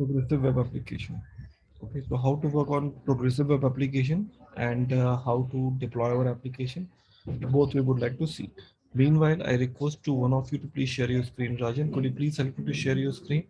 Progressive web application. Okay, so how to work on progressive web application and how to deploy our application, both we would like to see. Meanwhile, I request to one of you to please share your screen. Rajan, could you please help me to share your screen?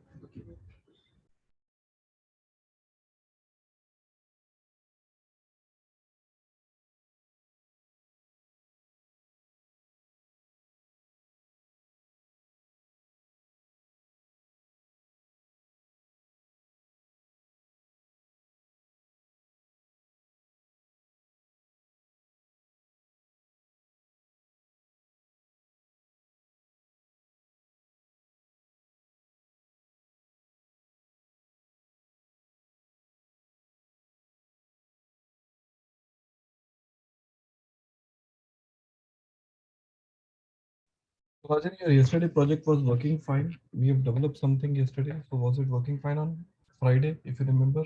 Rajan, your yesterday project was working fine. We have developed something yesterday. So was it working fine on Friday, if you remember?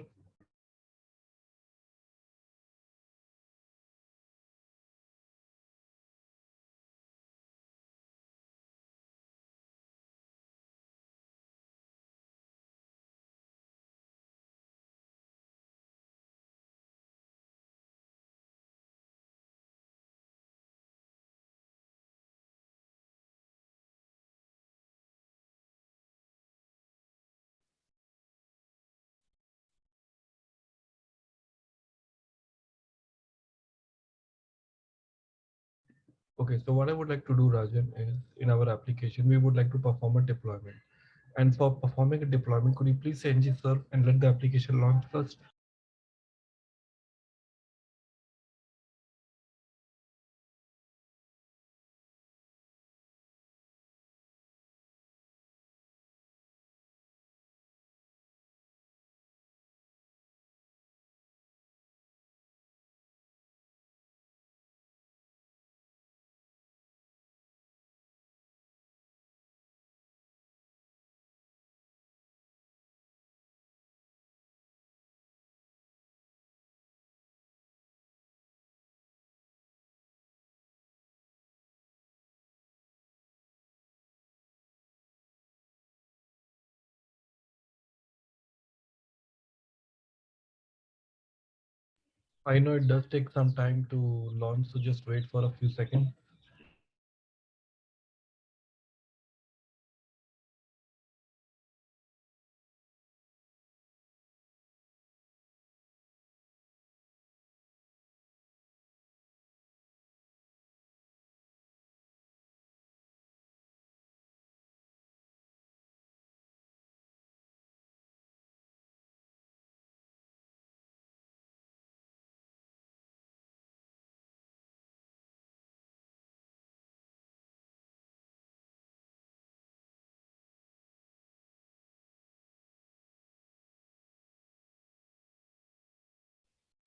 Okay, so what I would like to do, Rajan, is in our application, we would like to perform a deployment. And for performing a deployment, could you please say ng serve and let the application launch first? I know it does take some time to launch, so just wait for a few seconds.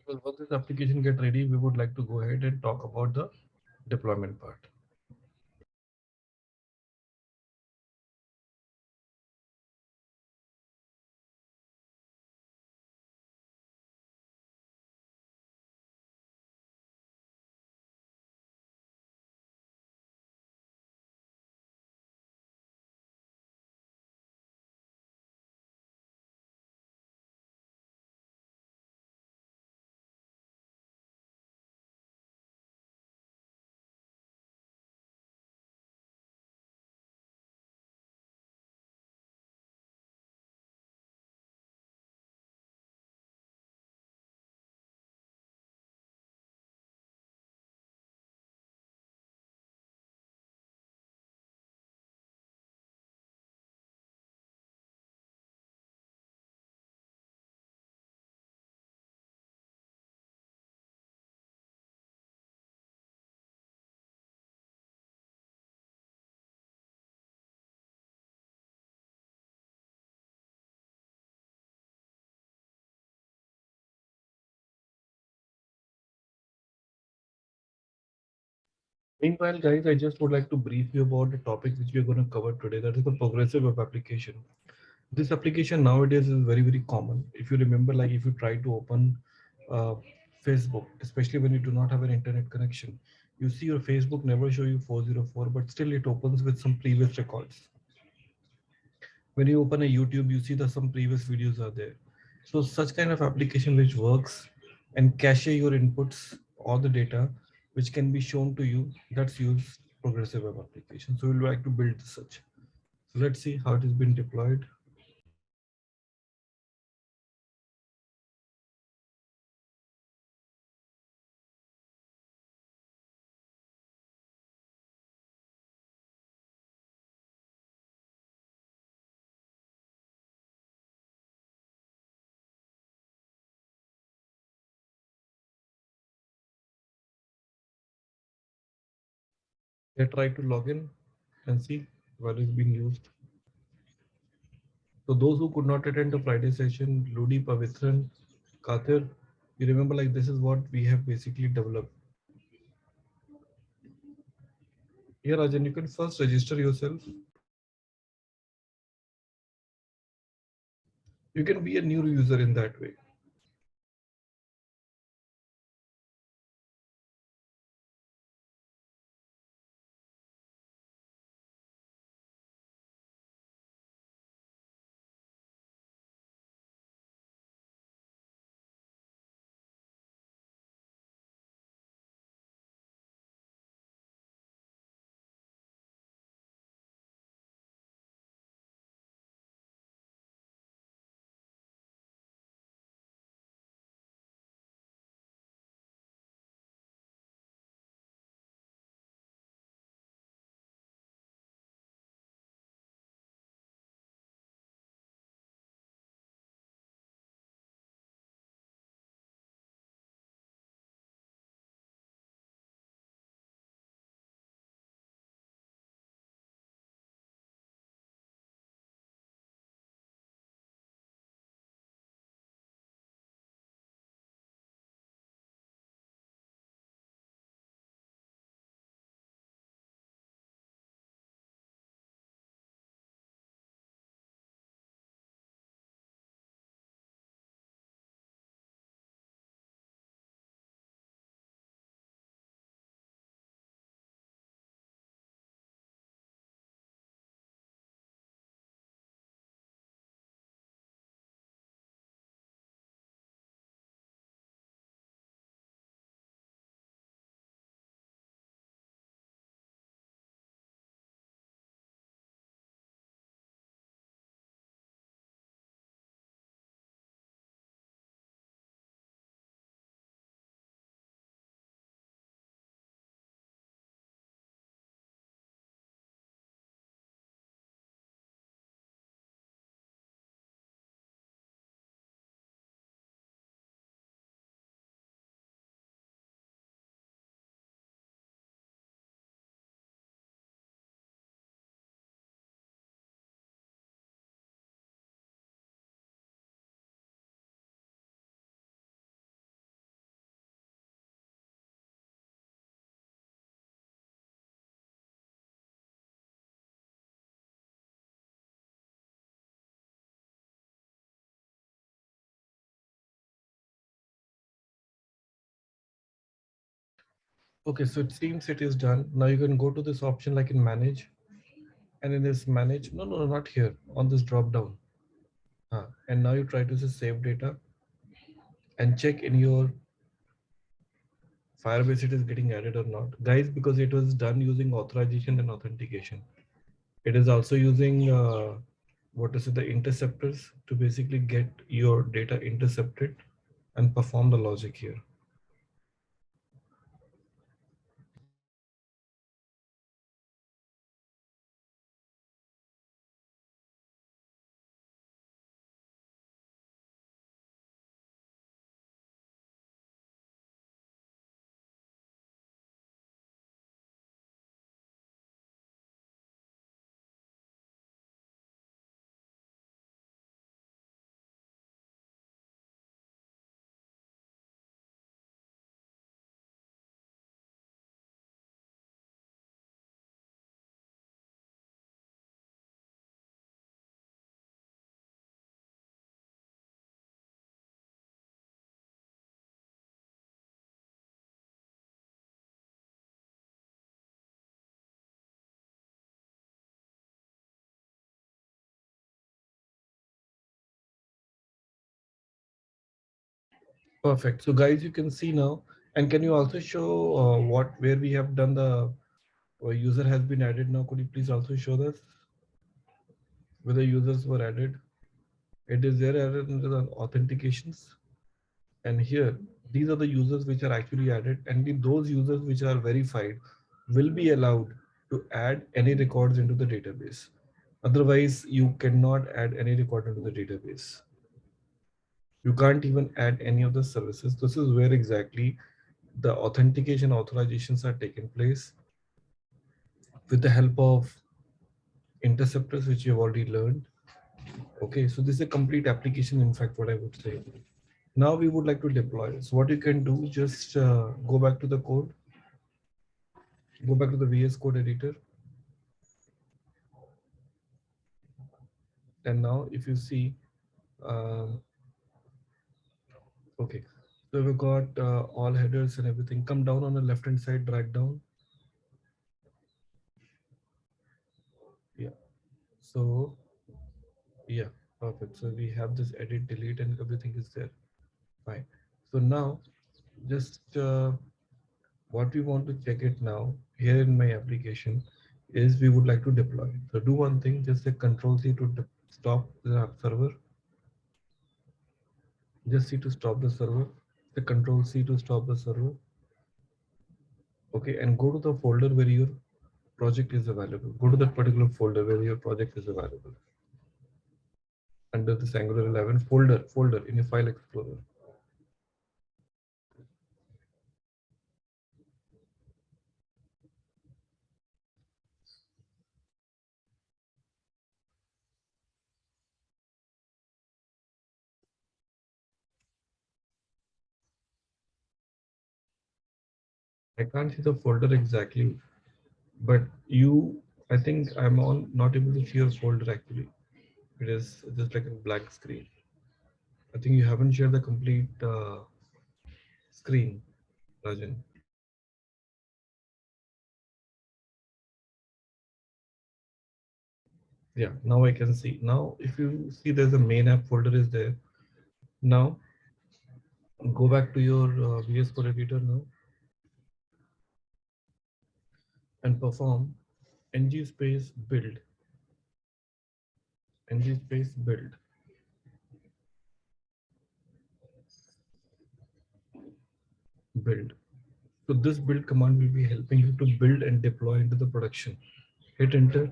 Because once this application get ready, we would like to go ahead and talk about the deployment part. Meanwhile, guys, I just would like to brief you about the topic which we are going to cover today. That is the progressive web application. This application nowadays is very, very common. If you remember, like if you try to open uh, Facebook, especially when you do not have an internet connection, you see your Facebook never show you 404, but still it opens with some previous records. When you open a YouTube, you see that some previous videos are there. So such kind of application which works and cache your inputs or the data which can be shown to you, that's use progressive web application. So we'll like to build such. So let's see how it has been deployed. They try to log in and see what is being used. So those who could not attend the Friday session, Ludi, Pavitran, Kathir, you remember like this is what we have basically developed. Here, Rajan, you can first register yourself. You can be a new user in that way. Okay, so it seems it is done. Now you can go to this option like in manage, and in this manage, no, not here, on this drop down. And now you try to say save data and check in your Firebase it is getting added or not. Guys, because it was done using authorization and authentication. It is also using what is it, the interceptors to basically get your data intercepted and perform the logic here. Perfect. So guys, you can see now. And can you also show what where we have done the user has been added now? Could you please also show this where the users were added? It is there added under the authentications. And here, these are the users which are actually added. And those users which are verified will be allowed to add any records into the database. Otherwise, you cannot add any record into the database. You can't even add any of the services. This is where exactly the authentication authorizations are taking place with the help of interceptors, which you have already learned. Okay, so this is a complete application, in fact, what I would say. Now we would like to deploy. So what you can do, just go back to the code, go back to the VS Code editor. And now if you see, um, okay, so we've got all headers and everything. Come down on the left hand side, drag down. Yeah, so yeah, perfect. So we have this edit, delete, and everything is there. Fine. So now just what we want to check it now here in my application is we would like to deploy. So do one thing, just say control C to stop the server. Just C to stop the server. The control C to stop the server. Okay, and go to the folder where your project is available. Go to that particular folder where your project is available. Under this Angular 11 folder in your file explorer. I can't see the folder exactly, but I think I'm on not able to see your folder actually. It is just like a black screen. I think you haven't shared the complete screen, Rajan. Yeah, now I can see. Now, if you see there's a main app folder is there. Now, go back to your VS Code editor now and perform ng space ng space build. So this build command will be helping you to build and deploy into the production. Hit enter.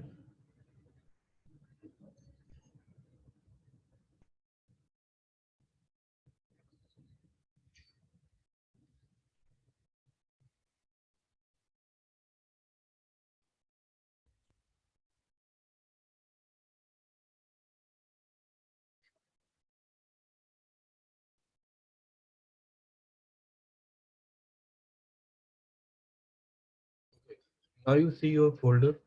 Now you see your folder,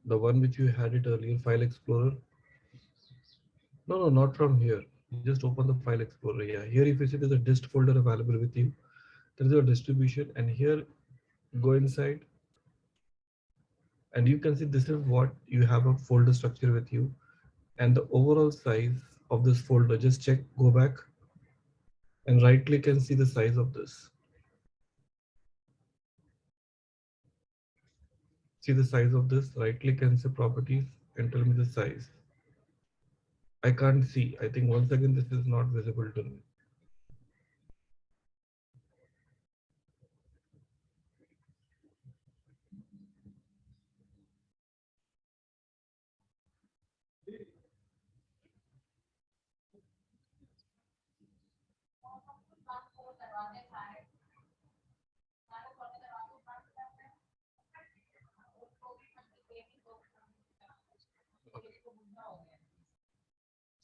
the one which you had it earlier, File Explorer. No, no, not from here. Just open the File Explorer. Yeah, here if you see there's a dist folder available with you. There is a distribution, and here go inside, and you can see this is what you have a folder structure with you, and the overall size of this folder. Just check, go back, and right click and see the size of this. See the size of this. Right click and say properties and tell me the size. I can't see. I think once again this is not visible to me.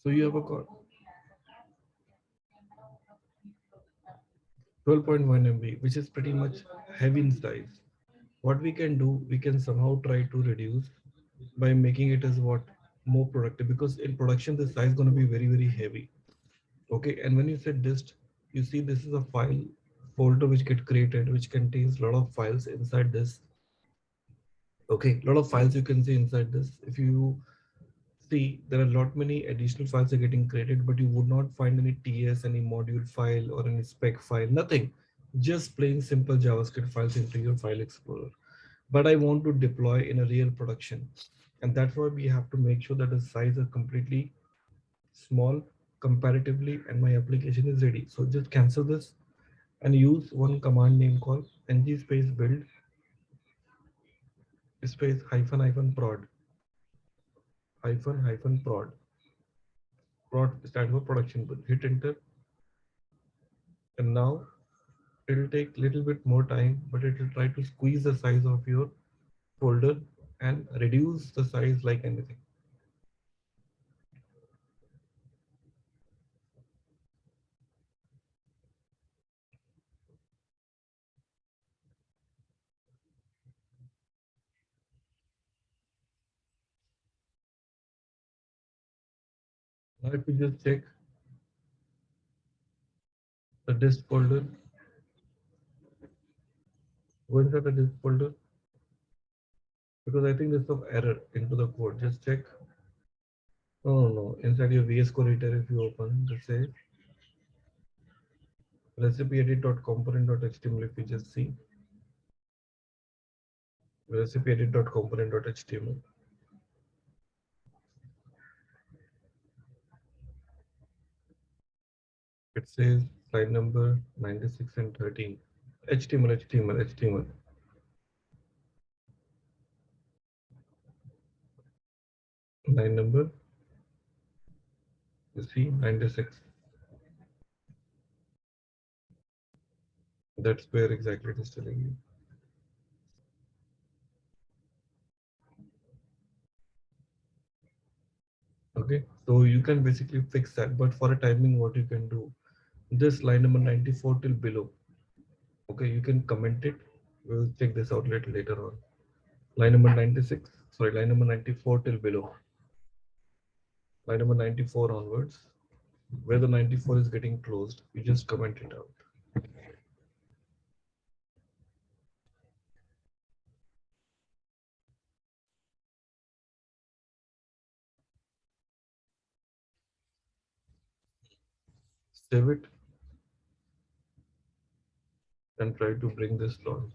So you have a code 12.1 MB, which is pretty much heavy in size. What we can do, we can somehow try to reduce by making it as what more productive, because in production the size is going to be very very heavy. Okay, and when you say dist, you see this is a file folder which get created, which contains a lot of files inside this. Okay, a lot of files you can see inside this. If you see, there are a lot many additional files are getting created, but you would not find any TS, any module file or any spec file, nothing. Just plain simple JavaScript files into your file explorer. But I want to deploy in a real production. And that's why we have to make sure that the size are completely small comparatively and my application is ready. So just cancel this and use one command name called ng space build space hyphen hyphen prod hyphen hyphen prod. Prod stands for production build. Hit enter, and now it will take little bit more time, but it will try to squeeze the size of your folder and reduce the size like anything. Now if you just check the disk folder, go inside the disk folder, because I think there's some error into the code. Just check. No. Inside your VS Code editor, if you open, let's say recipe edit.component.html, if you just see recipe edit.component.html, it says line number 96 and 13. HTML. Line number, you see 96. That's where exactly it is telling you. Okay, so you can basically fix that, but for a timing, what you can do, this line number 94 till below. Okay, you can comment it. We'll check this out later on. Line number 96, sorry, line number 94 till below. Line number 94 onwards, where the 94 is getting closed, you just comment it out. Save it and try to bring this launch.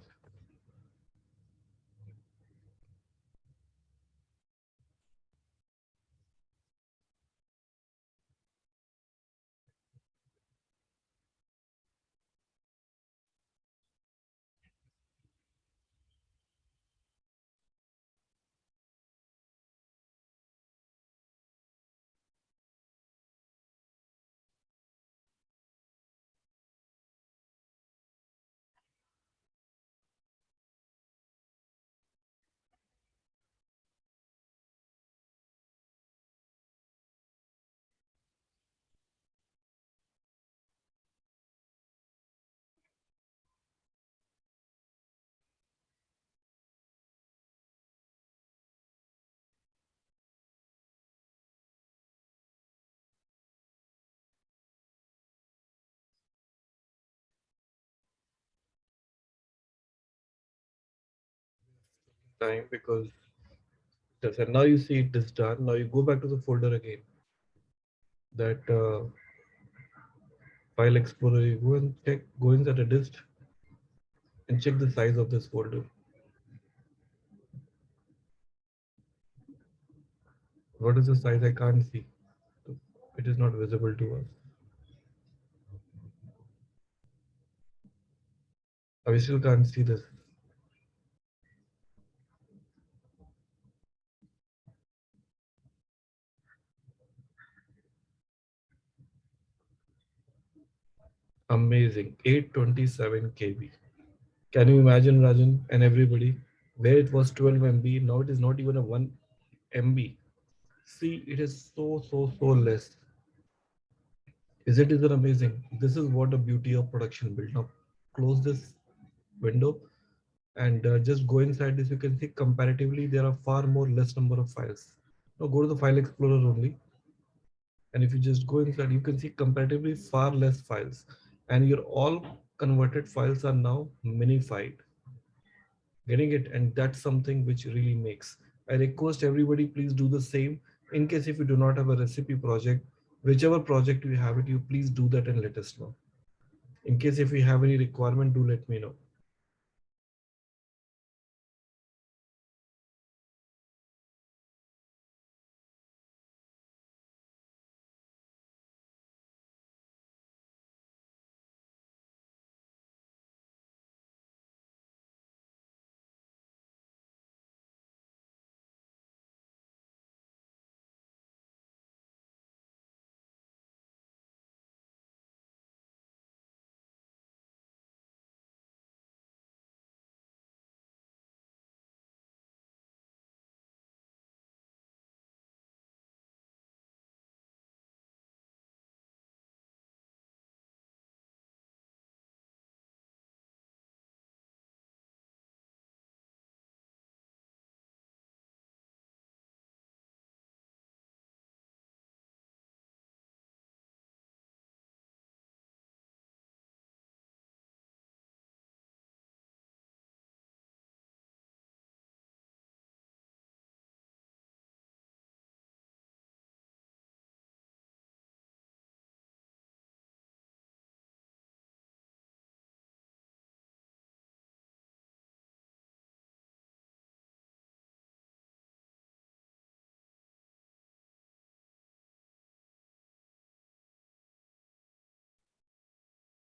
Time because and now you see it is done. Now you go back to the folder again. That file explorer, you go and check, go inside the disk and check the size of this folder. What is the size? I can't see. It is not visible to us. I still can't see this. Amazing. 827 KB. Can you imagine, Rajan and everybody, where it was 12 MB, now it is not even a 1 MB. See, it is so less. Isn't amazing? This is what the beauty of production build. Now close this window and just go inside this. You can see comparatively there are far more less number of files. Now go to the file explorer only, and if you just go inside, you can see comparatively far less files, and your all converted files are now minified. Getting it? And that's something which really makes. I request everybody, please do the same. In case if you do not have a recipe project, whichever project you have it, you please do that and let us know. In case if you have any requirement, do let me know.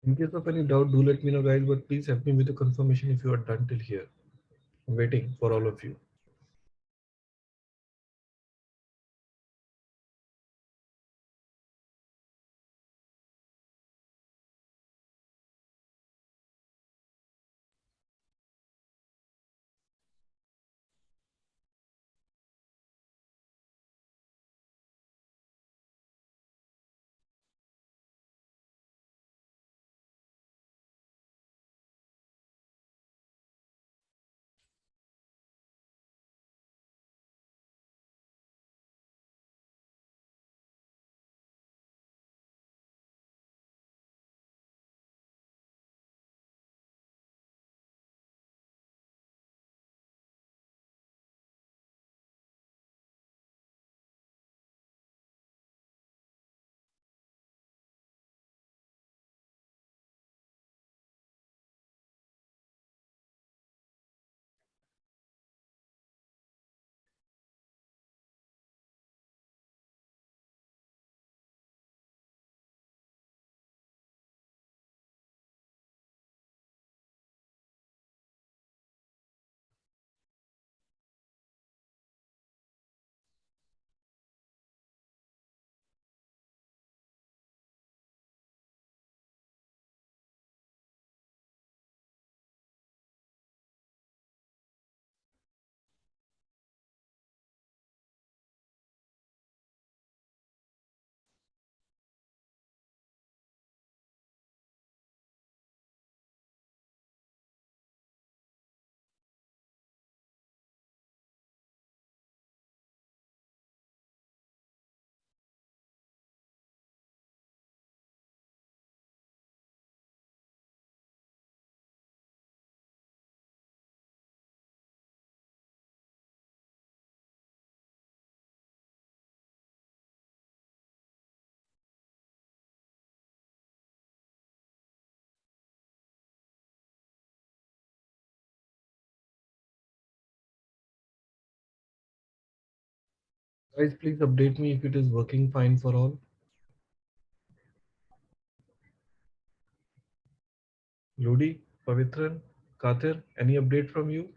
In case of any doubt, do let me know, guys. But please help me with the confirmation if you are done till here. I'm waiting for all of you. Guys, please update me if it is working fine for all. Lodi, Pavitran, Katir, any update from you?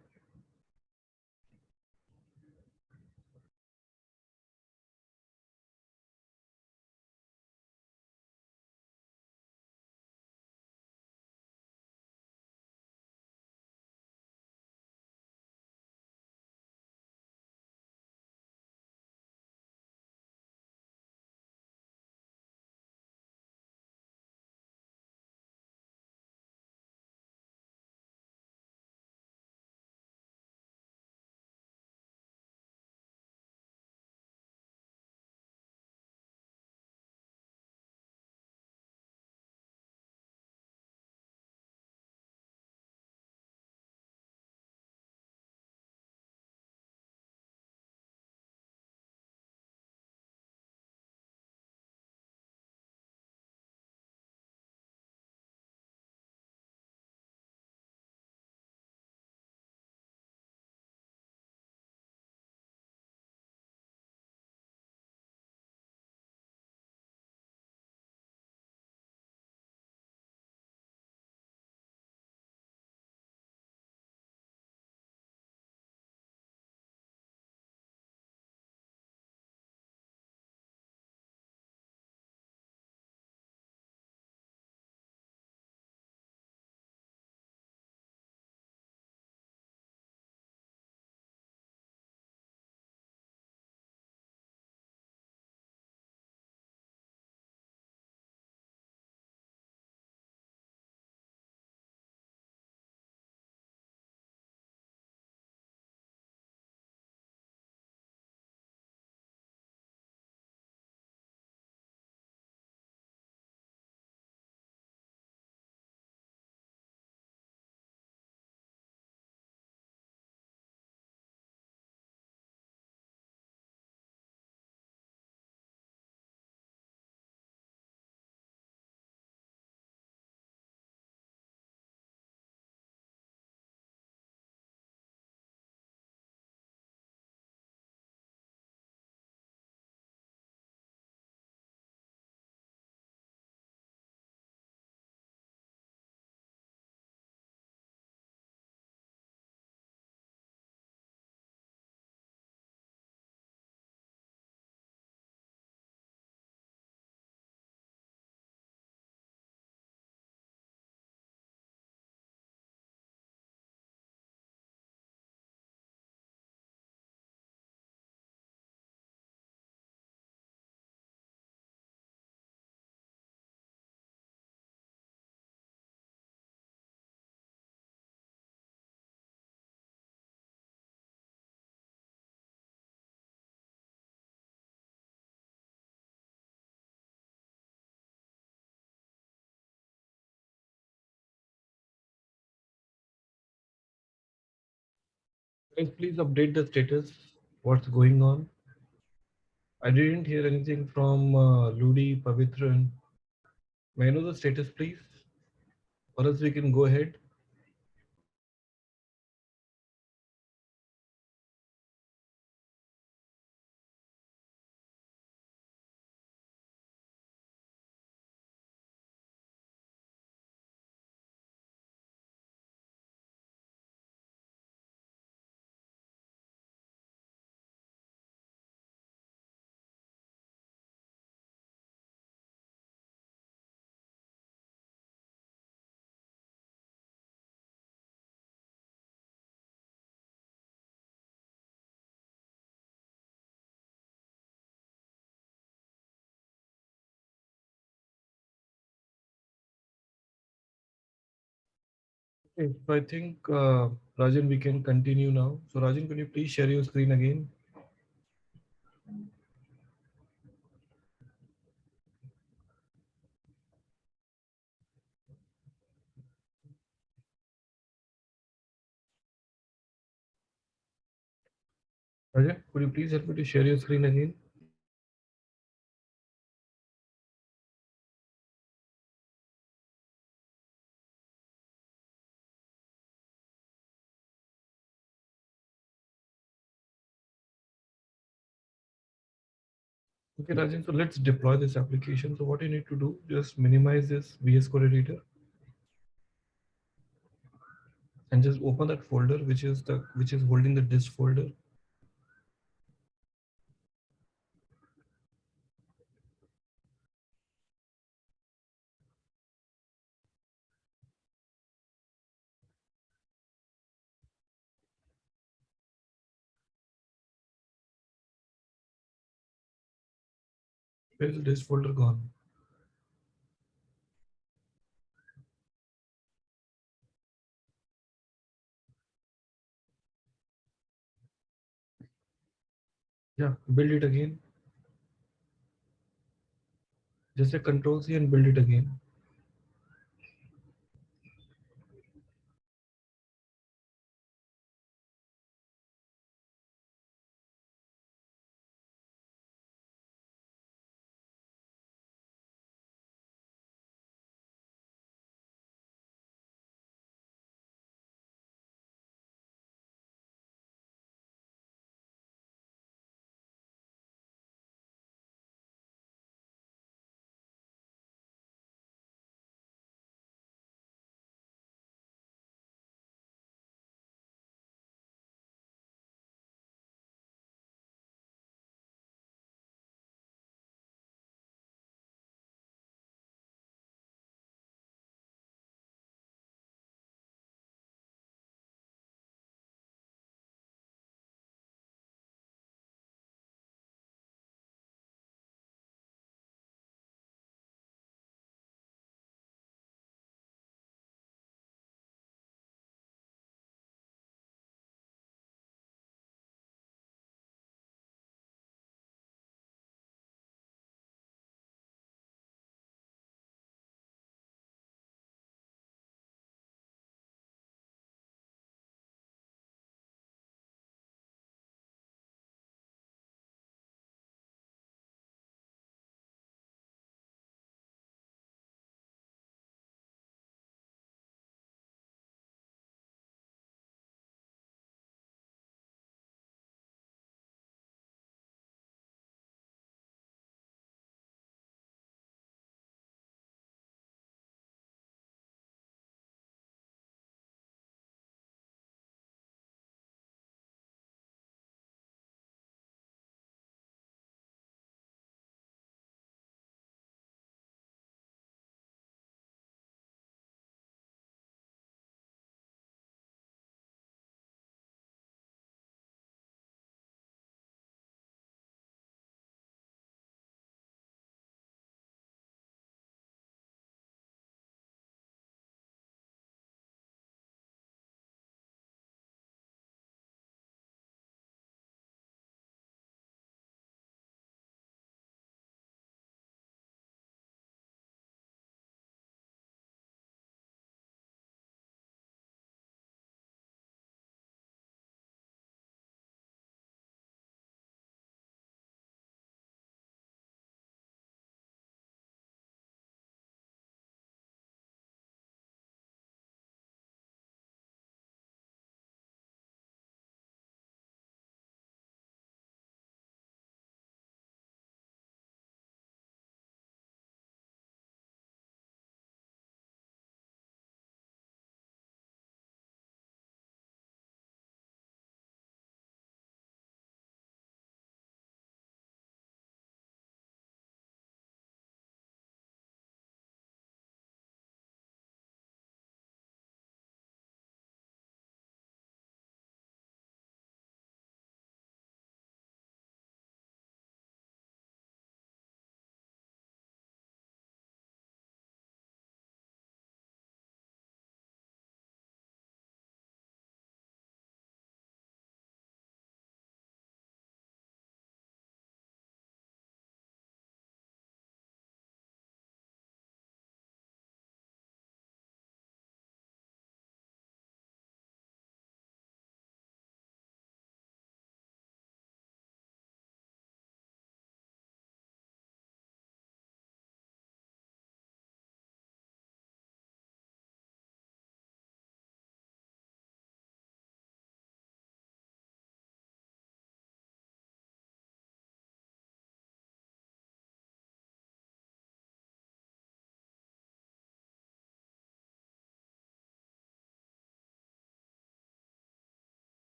Guys, please update the status. What's going on? I didn't hear anything from Ludi, Pavitran. May I know the status, please? Or else we can go ahead. Okay, so I think, Rajan, we can continue now. So Rajan, can you please share your screen again? Rajan, could you please help me to share your screen again? Okay, Rajan, so let's deploy this application. So what you need to do, just minimize this VS Code editor and just open that folder, which is holding the disk folder. Where is the disk folder gone? Yeah, build it again. Just a Control C and build it again.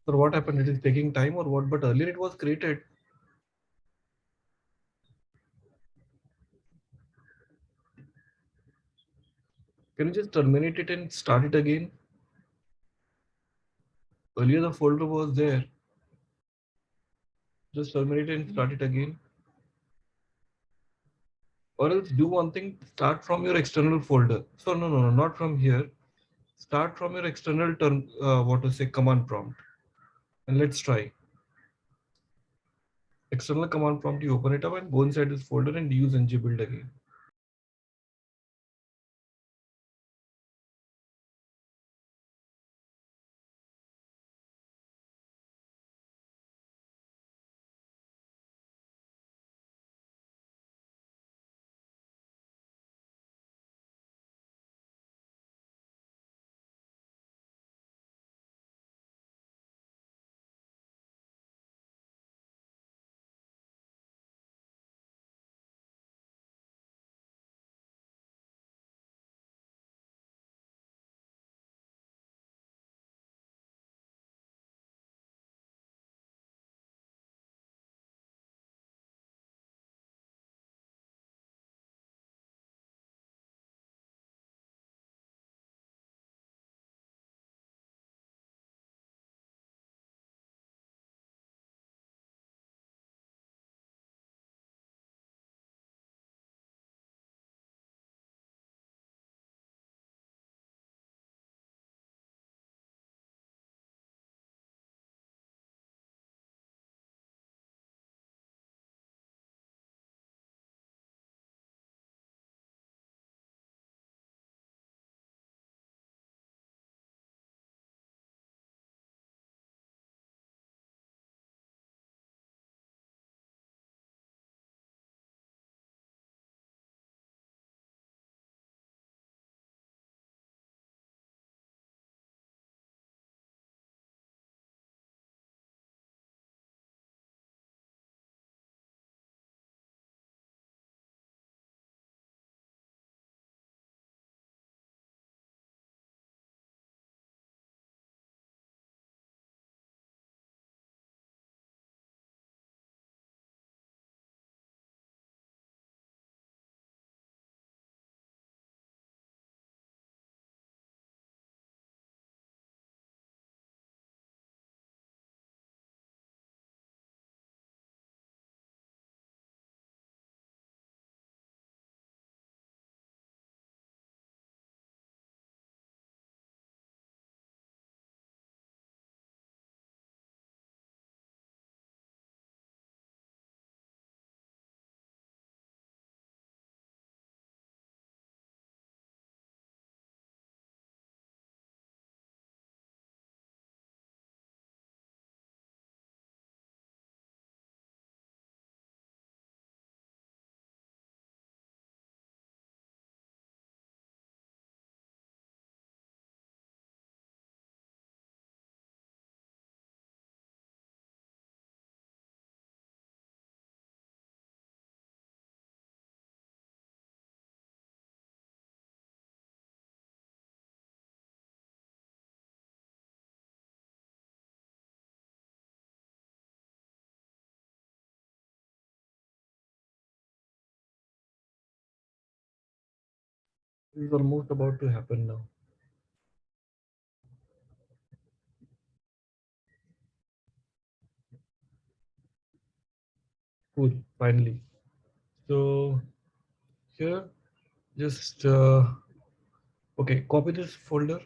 So what happened? It is taking time or what? But earlier it was created. Can you just terminate it and start it again? Earlier the folder was there. Just terminate it and start it again. Or else do one thing, start from your external folder. So no, not from here. Start from your external what to say, command prompt. And let's try. External command prompt, you open it up and go inside this folder and use ngbuild again. This is almost about to happen now. Cool, finally. So here, just okay, copy this folder,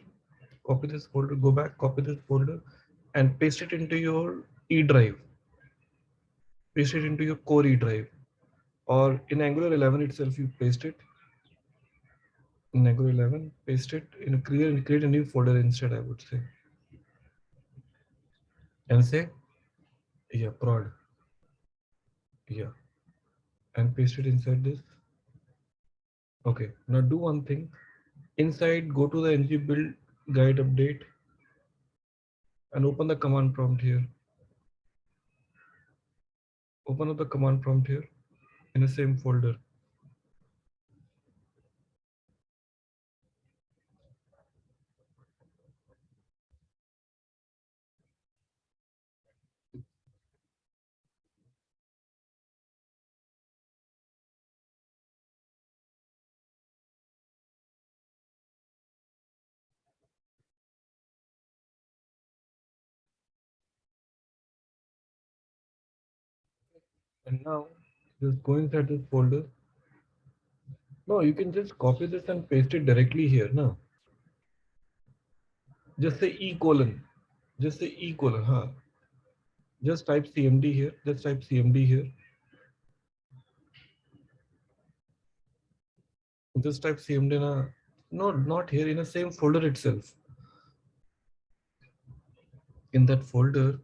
go back, copy this folder, and paste it into your E drive. Paste it into your core E drive, or in Angular 11 itself, you paste it in Angular 11. Paste it in create a new folder instead, I would say, and say yeah prod yeah, and paste it inside this. Okay, now do one thing. Inside, go to the ng build guide update and open the command prompt here. Open up the command prompt here in the same folder. And now just go inside this folder. No, you can just copy this and paste it directly here. No, just say E colon. Just say E colon. Huh. Just type CMD here. Just type CMD here. Just type CMD in a, no, not here, in the same folder itself. In that folder,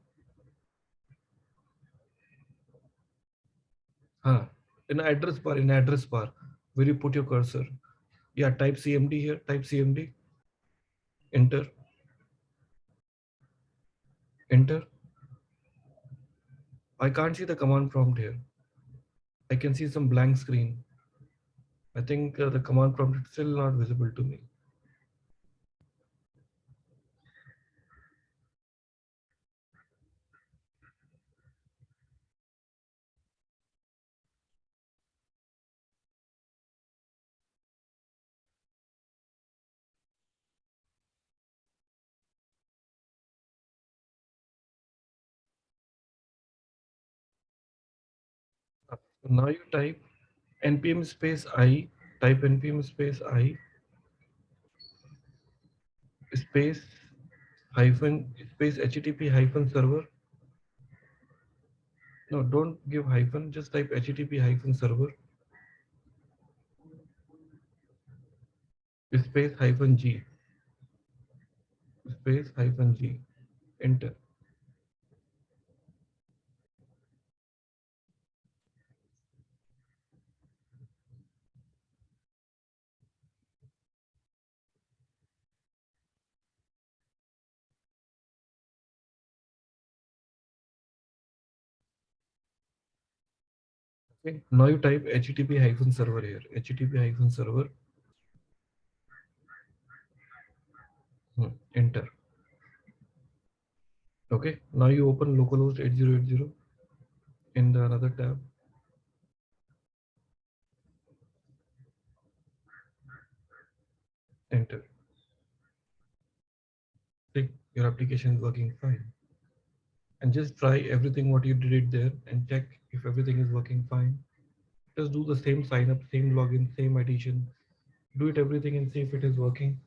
huh, in address bar, where you put your cursor. Yeah, type CMD here, type CMD, enter, enter. I can't see the command prompt here. I can see some blank screen. I think the command prompt is still not visible to me. So now you type npm space I, type npm space I space hyphen space http hyphen server. No, don't give hyphen, just type http hyphen server space hyphen g space hyphen g, enter. Okay, now you type http hyphen server here, http hyphen server, enter. Okay, now you open localhost 8080 in the another tab, enter. See, your application is working fine. And just try everything what you did it there and check if everything is working fine. Just do the same sign up, same login, same addition. Do it everything and see if it is working.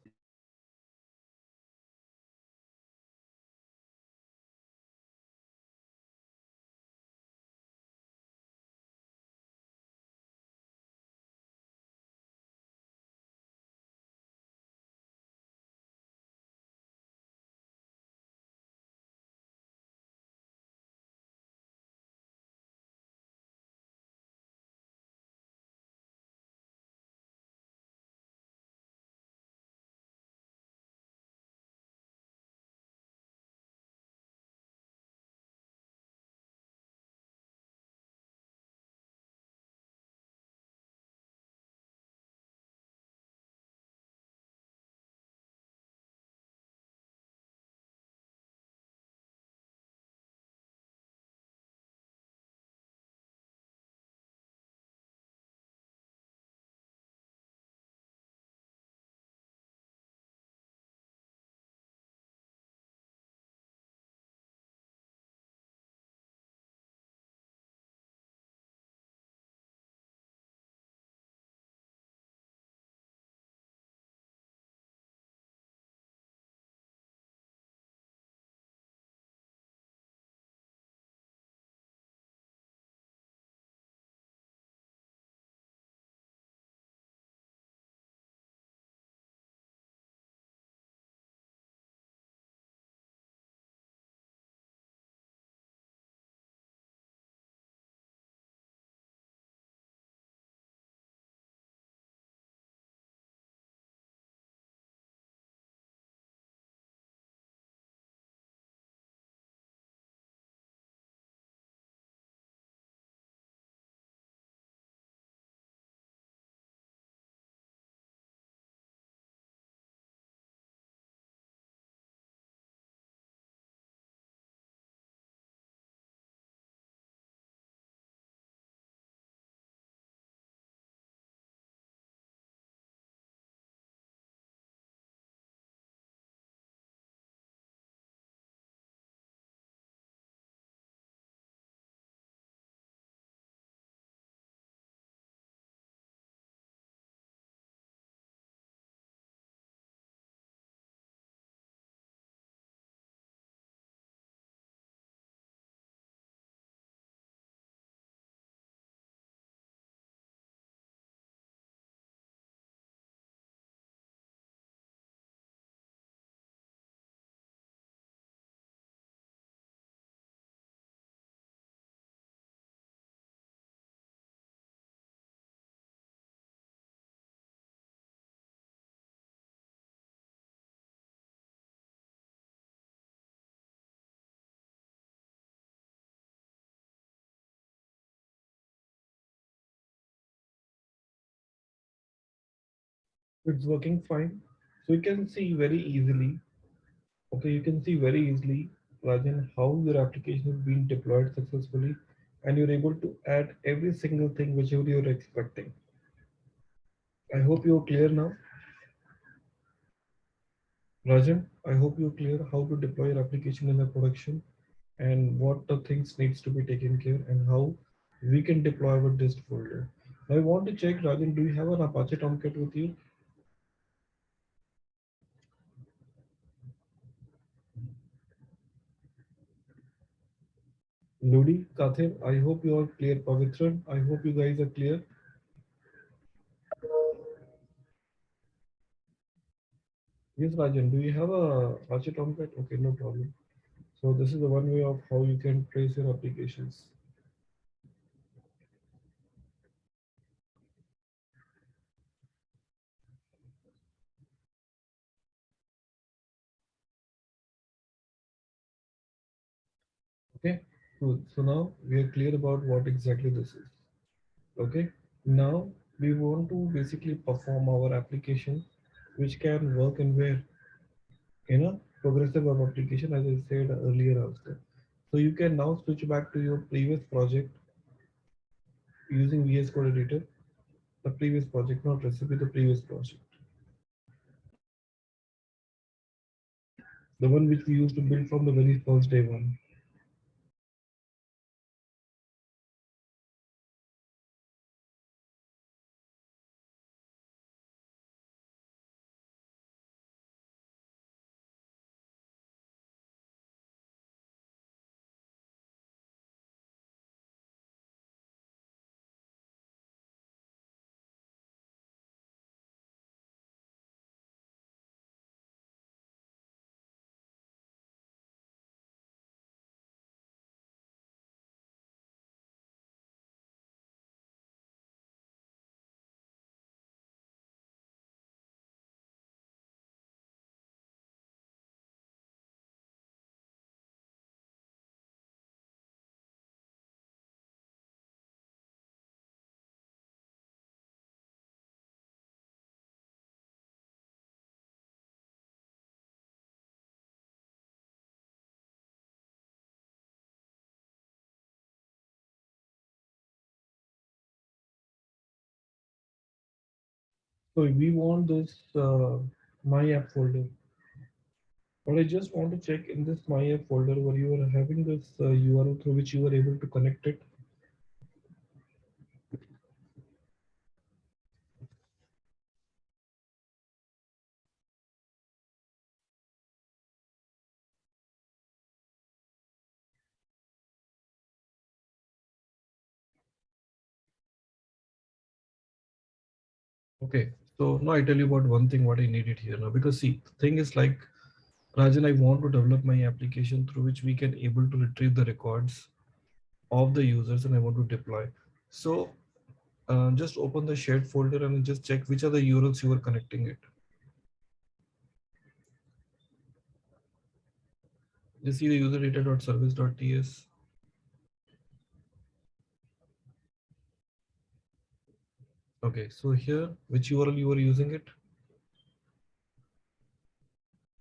It's working fine. So you can see very easily, okay, you can see very easily, Rajan, how your application is being deployed successfully, and you're able to add every single thing whichever you're expecting. I hope you're clear now. Rajan, I hope you're clear how to deploy your application in the production and what the things needs to be taken care and how we can deploy our dist folder. Now I want to check, Rajan, do you have an Apache Tomcat with you? Ludi, Kathir, I hope you are clear. Pavitran, I hope you guys are clear. Yes, Rajan, do you have a Apache Tomcat? Okay, no problem. So this is the one way of how you can trace your applications. Okay, cool. So now we are clear about what exactly this is. Okay, now we want to basically perform our application, which can work in where in a progressive web application, as I said earlier also. So you can now switch back to your previous project using VS Code Editor, the previous project, not recipe, the previous project, the one which we used to build from the very first day one. So we want this my app folder. But I just want to check in this my app folder where you are having this URL through which you are able to connect it. Okay, so now I tell you about one thing what I needed here now, because see the thing is like, Rajan, I want to develop my application through which we can able to retrieve the records of the users and I want to deploy. So just open the shared folder and just check which are the URLs you are connecting it. You see the user data.service.ts. Okay, so here which URL you are using it.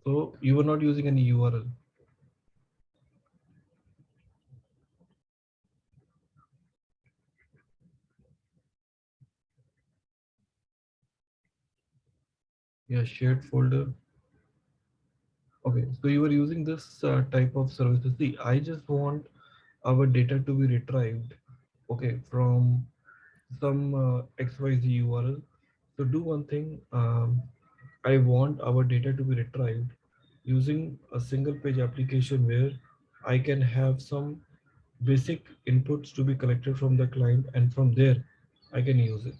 So you were not using any URL. Yeah, shared folder. Okay, so you were using this type of services. See, I just want our data to be retrieved, okay, from some XYZ URL. So do one thing. I want our data to be retrieved using a single page application where I can have some basic inputs to be collected from the client, and from there I can use it.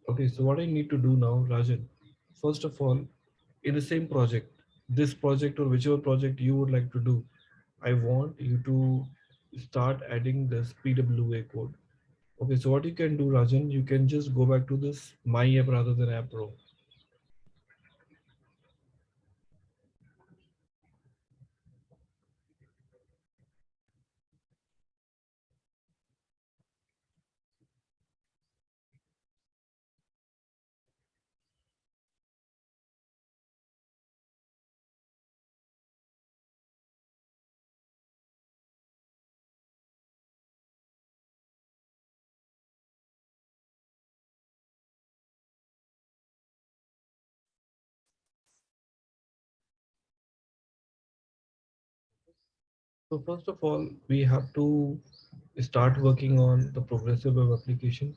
Okay, so what I need to do now, Rajan, first of all, in the same project, this project or whichever project you would like to do, I want you to start adding this PWA code. Okay, so what you can do, Rajan, you can just go back to this My App rather than App Pro. So first of all, we have to start working on the progressive web application.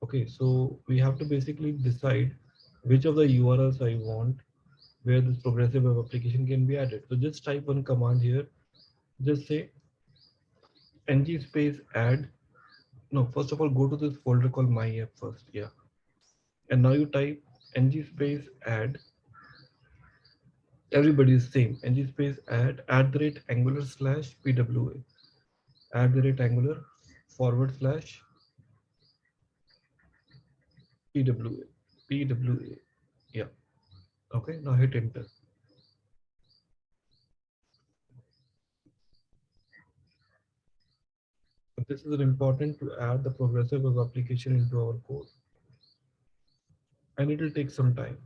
Okay, so we have to basically decide which of the URLs I want where this progressive web application can be added. So just type one command here. Just say ng space add. No, first of all, go to this folder called my app first. Yeah. And now you type ng space add. Everybody is same. Ng space add the rate angular slash pwa. Add the rate angular forward slash pwa. Pwa. Yeah. Okay. Now hit enter. This is important to add the progressive web application into our code, and it will take some time.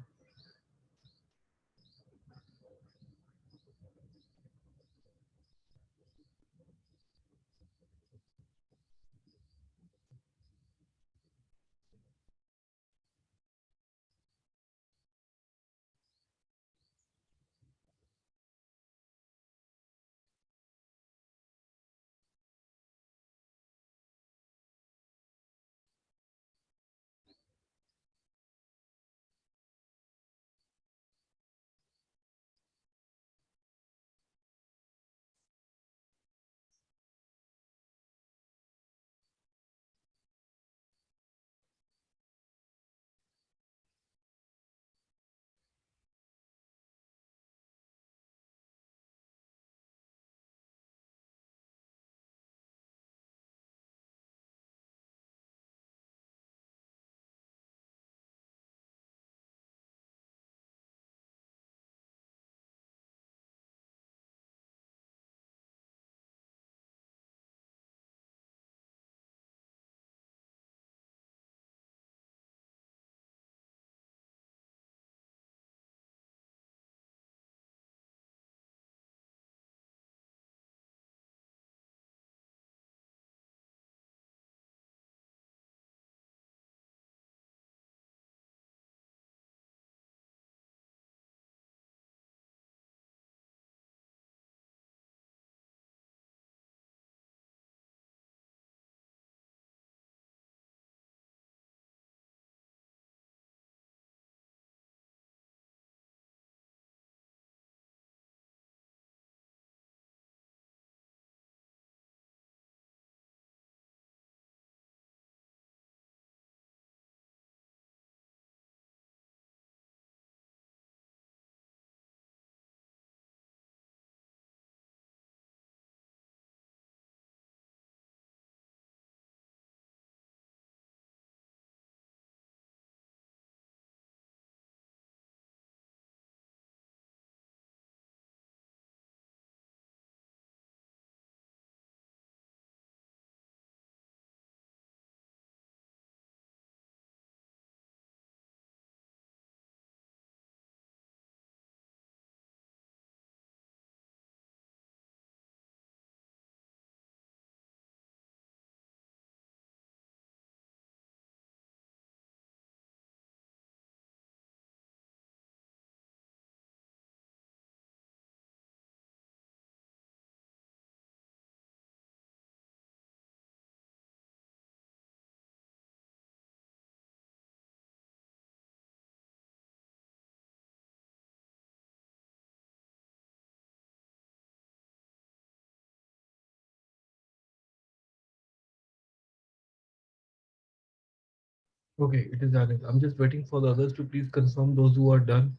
Okay, it is added. I'm just waiting for the others to please confirm those who are done.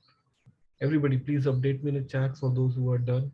Everybody, please update me in the chat for those who are done.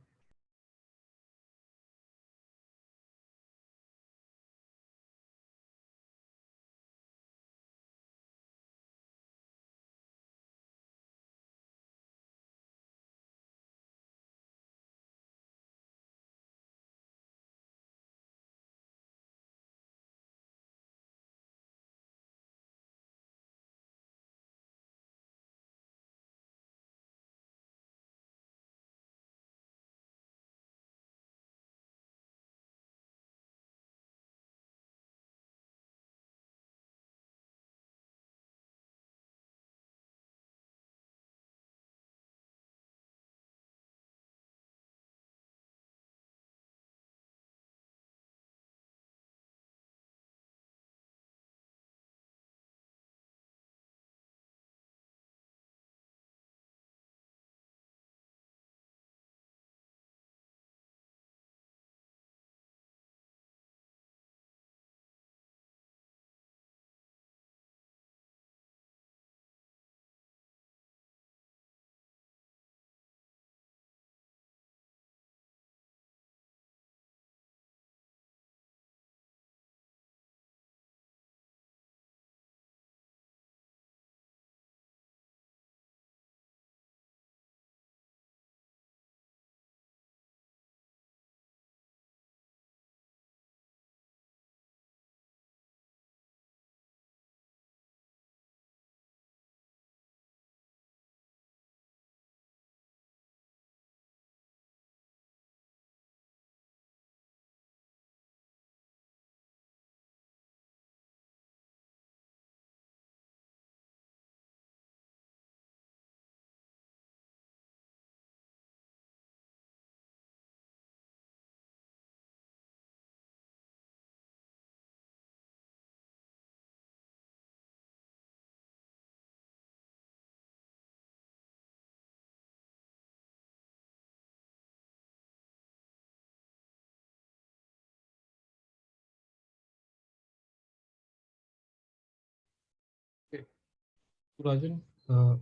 Rajan, uh,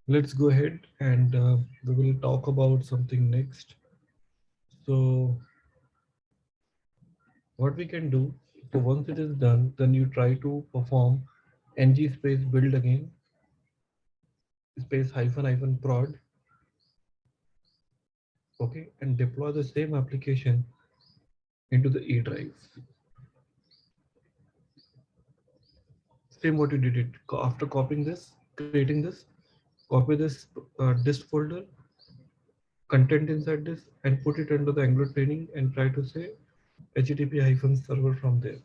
let's go ahead and we will talk about something next. So what we can do, so once it is done, then you try to perform ng space build again, space hyphen hyphen prod, okay, and deploy the same application into the E drive. Same what you did it after copying this, creating this, copy this dist folder, content inside this, and put it under the Angular training and try to say HTTP hyphen server from there.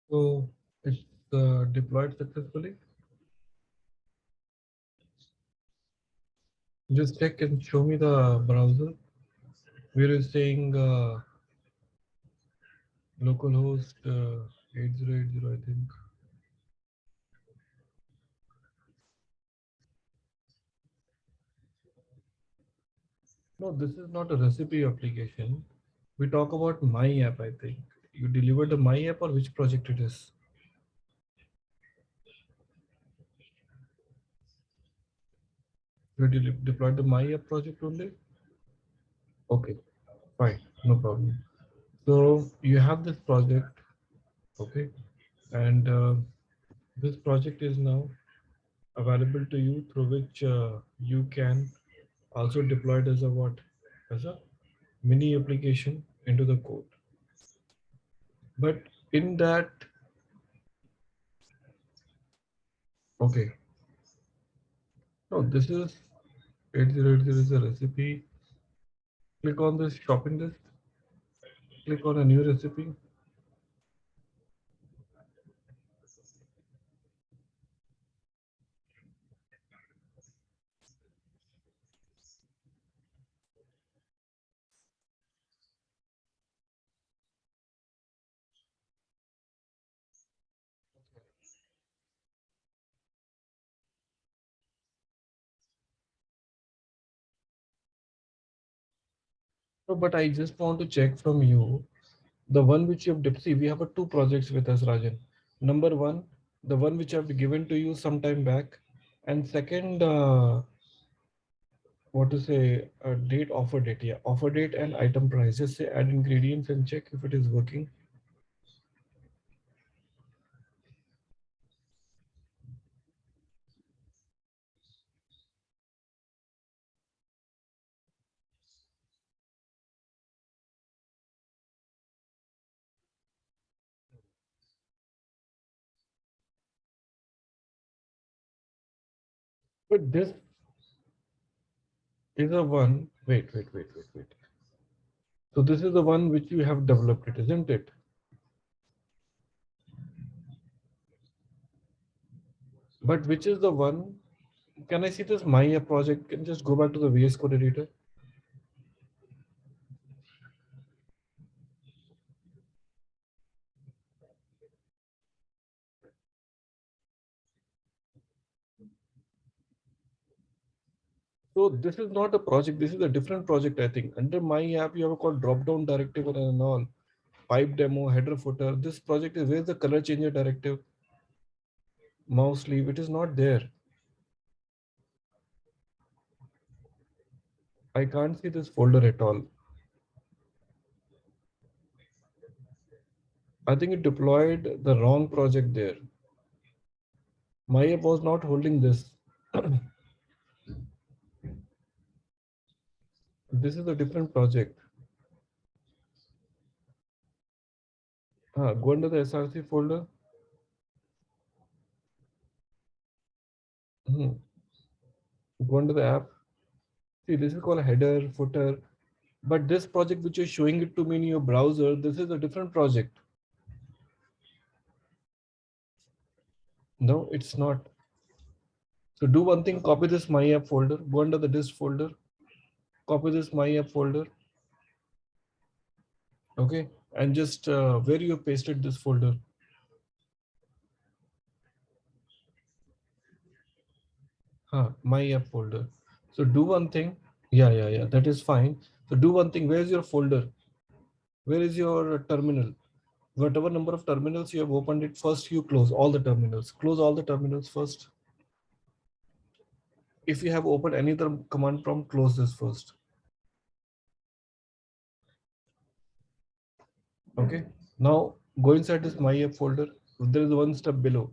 So it's deployed successfully. Just check and show me the browser where you're saying localhost 8080, I think. No, this is not a recipe application. We talk about my app, I think. You delivered the my app or which project it is? You deployed the my app project only? Okay, fine, no problem. So you have this project, okay, and this project is now available to you through which you can also deploy it as a what? As a mini application into the code. But in that, okay, no, this is 8080 is a recipe. Click on this shopping list, click on a new recipe. No, but I just want to check from you the one which you have see, we have two projects with us, Rajan. Number one, the one which I've given to you some time back, and second, what to say, date, offer date, yeah, offer date and item price. Just say add ingredients and check if it is working. But this is a one. Wait. So this is the one which you have developed, it isn't it? But which is the one? Can I see this Maya project? Can just go back to the VS Code editor? So this is not a project. This is a different project, I think. Under my app, you have a called drop-down directive and all. Pipe demo, header footer. This project is where's the color changer directive? Mouse sleeve. It is not there. I can't see this folder at all. I think it deployed the wrong project there. My app was not holding this. This is a different project. Go under the SRC folder. Hmm. Go under the app. See, this is called header, footer. But this project which is showing it to me in your browser, this is a different project. No, it's not. So do one thing, copy this my app folder, go under the dist folder, copy this my app folder, okay, and just where you pasted this folder. My app folder. So do one thing. Yeah. That is fine. So do one thing. Where is your folder? Where is your terminal? Whatever number of terminals you have opened it first, you close all the terminals. Close all the terminals first. If you have opened any other command prompt, close this first. Okay. Now go inside this my app folder. There is one step below.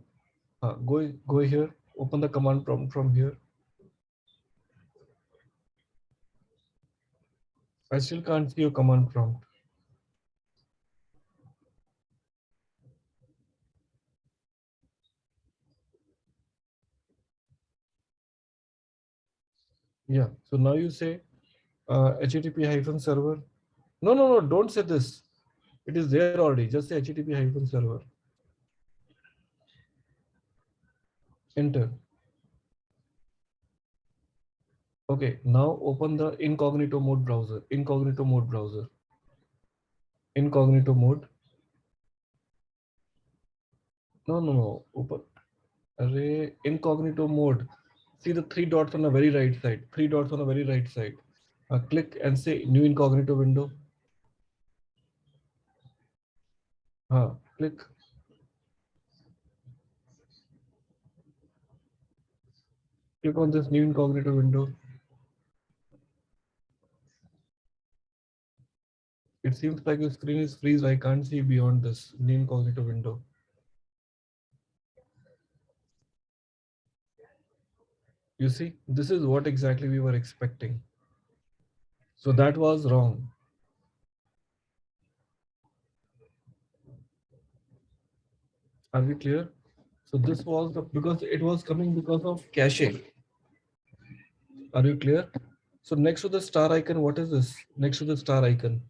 Go here. Open the command prompt from here. I still can't see your command prompt. Yeah. So now you say HTTP server. No. Don't say this. It is there already. Just say HTTP server. Enter. Okay, now open the incognito mode browser. Incognito mode browser. Incognito mode. No, no, no. Open. Array incognito mode. See the three dots on the very right side. Three dots on the very right side. Click and say new incognito window. Click. Click on this new incognito window. It seems like your screen is freeze. I can't see beyond this new incognito window. You see, this is what exactly we were expecting. So that was wrong. Are we clear? So this was because it was coming because of caching. Are you clear? So next to the star icon, what is this? Next to the star icon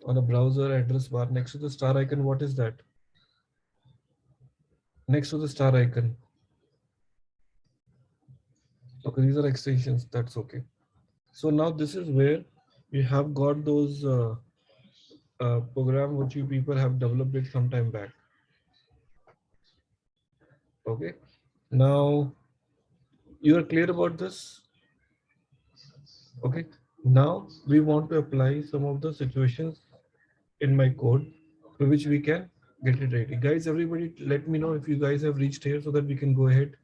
on a browser address bar, next to the star icon, what is that? Next to the star icon. Okay, these are extensions. That's okay. So now this is where you have got those program which you people have developed it some time back. Okay. Now you are clear about this. Okay. Now we want to apply some of the situations in my code for which we can get it ready. Guys, everybody let me know if you guys have reached here so that we can go ahead.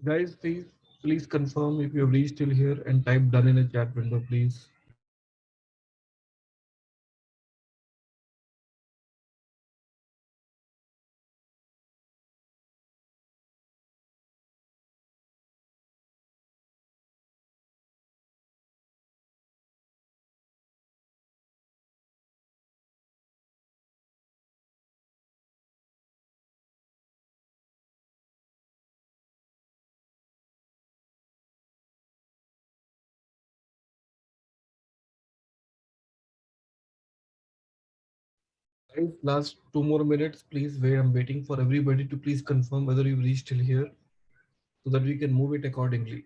Guys, please confirm if you have reached till here and type done in a chat window, please. Guys, last 2 more minutes, please wait. I'm waiting for everybody to please confirm whether you've reached till here so that we can move it accordingly.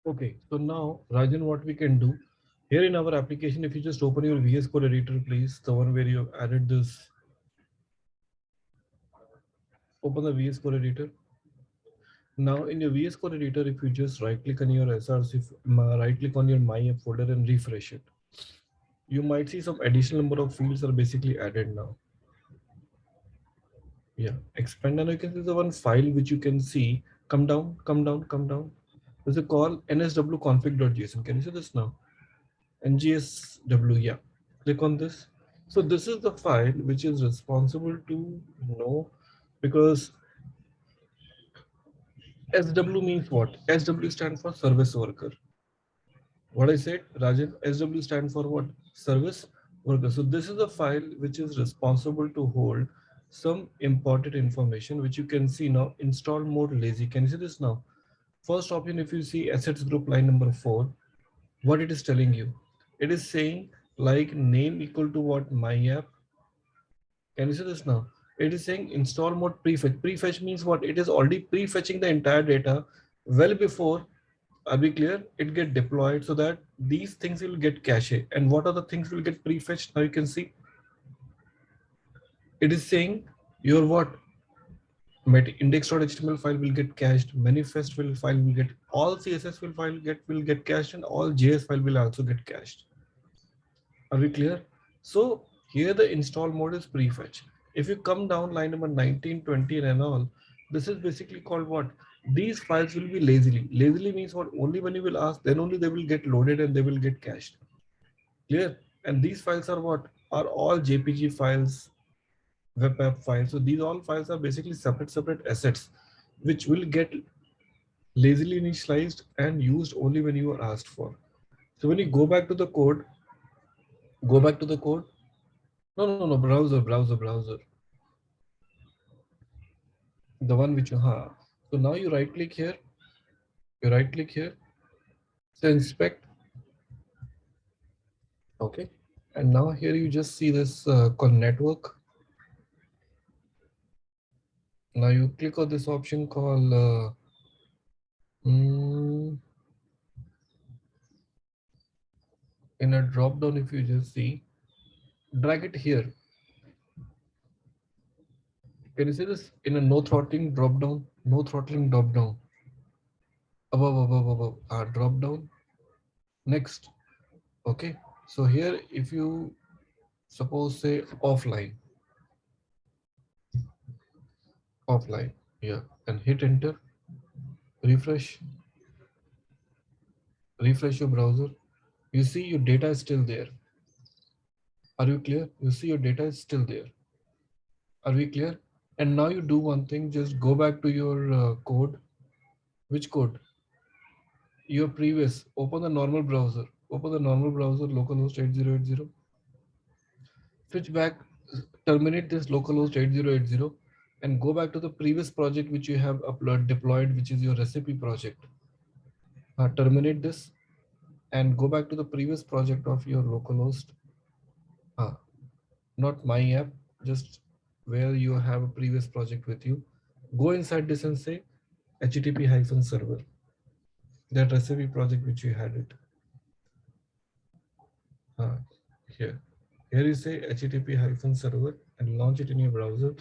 Okay, so now Rajan, what we can do here in our application, if you just open your VS Code editor, please, the one where you have added this, open the VS Code editor. Now in your VS Code editor, if you just right click on your SRC, right click on your My App folder and refresh it, you might see some additional number of fields are basically added now. Yeah, expand and you can see the one file which you can see. Come down, come down, come down. There's a call nswconfig.json. Can you see this now? NGSW, yeah. Click on this. So this is the file which is responsible to know, because SW means what? SW stands for service worker. What I said, Rajan, SW stands for what? Service worker. So this is the file which is responsible to hold some important information which you can see now. Install mode lazy. Can you see this now? First option, if you see assets group line number 4, what it is telling you? It is saying like name equal to what? My app. Can you see this now? It is saying install mode prefetch. Prefetch means what? It is already prefetching the entire data well before, are we clear, it get deployed, so that these things will get cache. And what are the things will get prefetched? Now you can see it is saying your what? Index.html file will get cached, manifest will file will get, all CSS will get cached, and all JS file will also get cached. Are we clear? So here the install mode is prefetch. If you come down line number 19, 20 and all, this is basically called what? These files will be lazily. Lazily means what? Only when you will ask, then only they will get loaded and they will get cached. Clear? And these files are what? Are all JPG files, web app files. So these all files are basically separate assets, which will get lazily initialized and used only when you are asked for. So when you go back to the code, go back to the code. No, browser. The one which you have. So now you right click here, so inspect. Okay. And now here you just see this called network. Now you click on this option called in a drop down. If you just see, drag it here. Can you see this in a no throttling drop down? No throttling drop down. Above. Drop down. Next. Okay. So here, if you suppose say offline, yeah, and hit enter, refresh, your browser. You see your data is still there. Are you clear? You see your data is still there. Are we clear? And now you do one thing, just go back to your code. Which code? Your previous, open the normal browser. Open the normal browser, localhost 8080. Switch back, terminate this localhost 8080 and go back to the previous project which you have deployed, which is your recipe project. Terminate this and go back to the previous project of your localhost. Not my app, just where you have a previous project with you. Go inside this and say HTTP-server, that recipe project which you had it. Here. Here you say HTTP-server and launch it in your browser.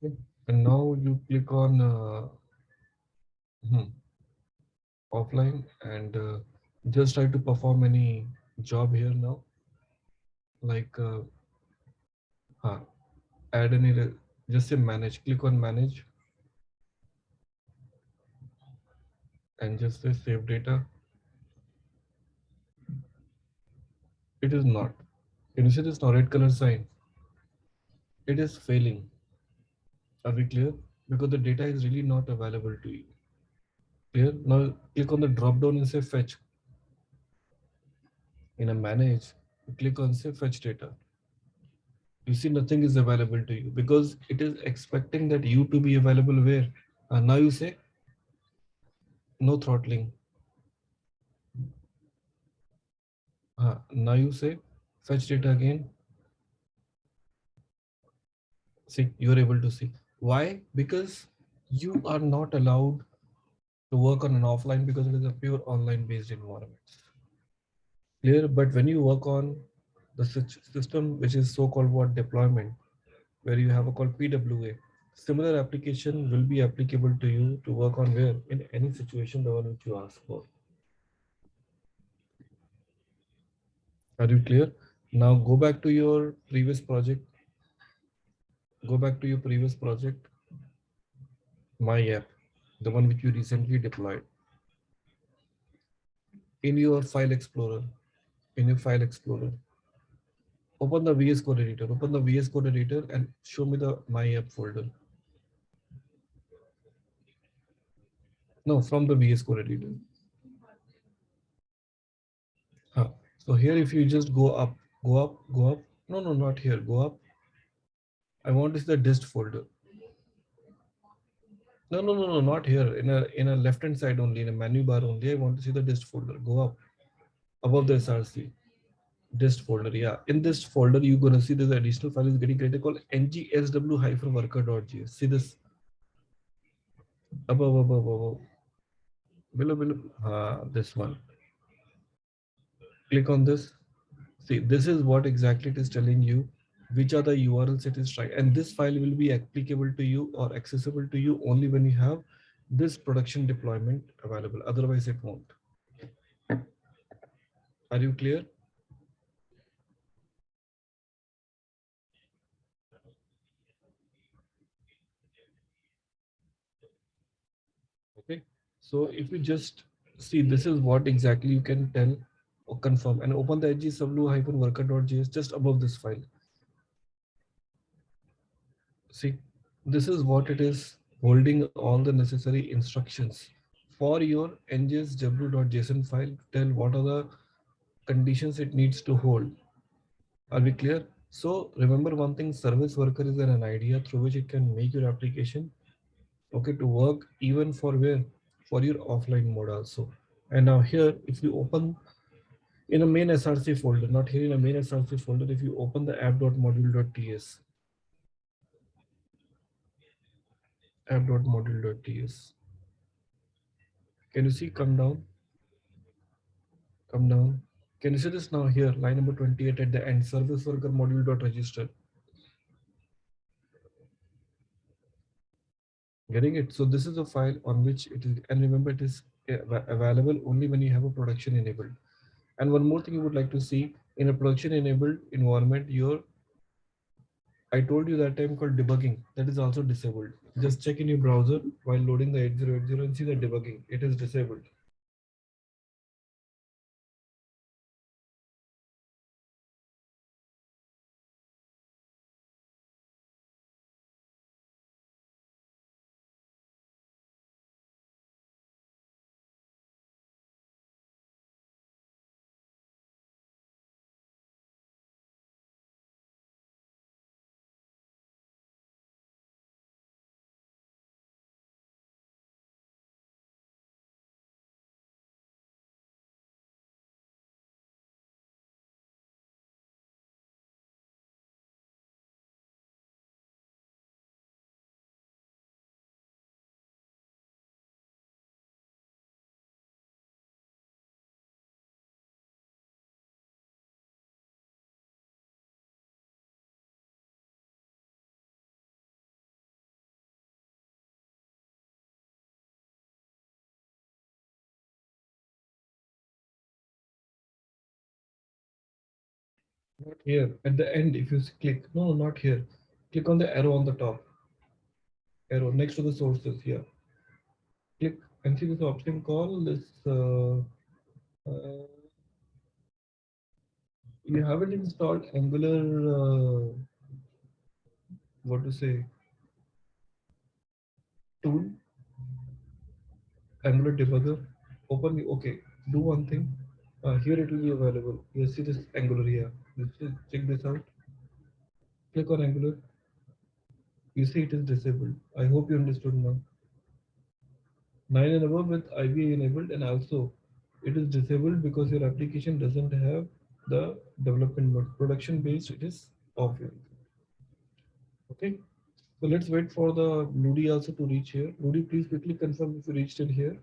Okay. And now you click on offline and just try to perform any job here now, like add any, just say manage, click on manage and just say save data. It is not. Can you see this now, red color sign? It is failing. Are we clear? Because the data is really not available to you. Clear? Now click on the drop down and say fetch. In a manage, you click on say fetch data. You see nothing is available to you because it is expecting that you to be available where? And now you say no throttling. Now you say Fetch data again. See, you're able to see. Why? Because you are not allowed to work on an offline because it is a pure online based environment. Clear? But when you work on the system, which is so-called what deployment, where you have a called PWA, similar application will be applicable to you to work on where in any situation, the one which you ask for. Are you clear? Now go back to your previous project. Go back to your previous project, my app, the one which you recently deployed. In your file explorer, in your file explorer, open the VS Code editor. Open the VS Code editor and show me the my app folder. No, from the VS Code editor. Huh. So here, if you just go up, go up, go up. No, no, not here. Go up. I want to see the dist folder. No, no, no, no, not here. In a left hand side only, in a menu bar only. I want to see the dist folder. Go up above the SRC. Dist folder. Yeah. In this folder, you're gonna see this additional file is getting created called ngsw-worker.js. See this above, above, above, below, below. This one. Click on this. See, this is what exactly it is telling you, which are the URLs it is trying. And this file will be applicable to you or accessible to you only when you have this production deployment available. Otherwise, it won't. Are you clear? Okay. So if you just see, this is what exactly you can tell or confirm and open the gsw-worker.js just above this file. See, this is what it is holding all the necessary instructions for your ngsw.json file to tell what are the conditions it needs to hold. Are we clear? So remember one thing, service worker is an idea through which it can make your application okay to work even for where? For your offline mode also. And now here, if you open in a main src folder, not here in a main src folder, if you open the app.module.ts, app.module.ts, can you see come down? Come down. Can you see this now here, line number 28 at the end, service worker module.register. Getting it? So this is a file on which it is, and remember it is available only when you have a production enabled. And one more thing you would like to see in a production enabled environment, your I told you that time called debugging, that is also disabled. Just check in your browser while loading the 8080 and see the debugging. It is disabled. Not here. At the end, if you click, no, not here. Click on the arrow on the top. Arrow next to the sources here. Click and see this option called this. Uh, you haven't installed Angular. What to say? Tool, Angular debugger. Open. Okay. Do one thing. Here it will be available. You see this Angular here. Check this out. Click on Angular. You see it is disabled. I hope you understood now. 9 and above with IBA enabled, and also it is disabled because your application doesn't have the development mode. Production based, it is off here. Okay. So let's wait for the Ludi also to reach here. Ludi, please quickly confirm if you reached it here.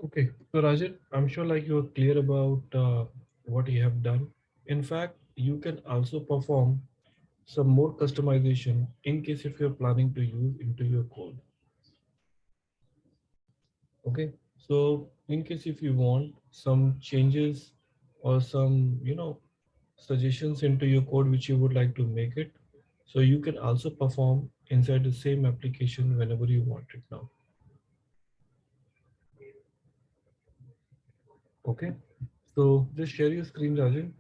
Okay, so Rajan, I'm sure like you're clear about what you have done. In fact, you can also perform some more customization in case if you're planning to use into your code. Okay, so in case if you want some changes or some, suggestions into your code which you would like to make it, so you can also perform inside the same application whenever you want it now. Okay, so just share your screen, Rajan.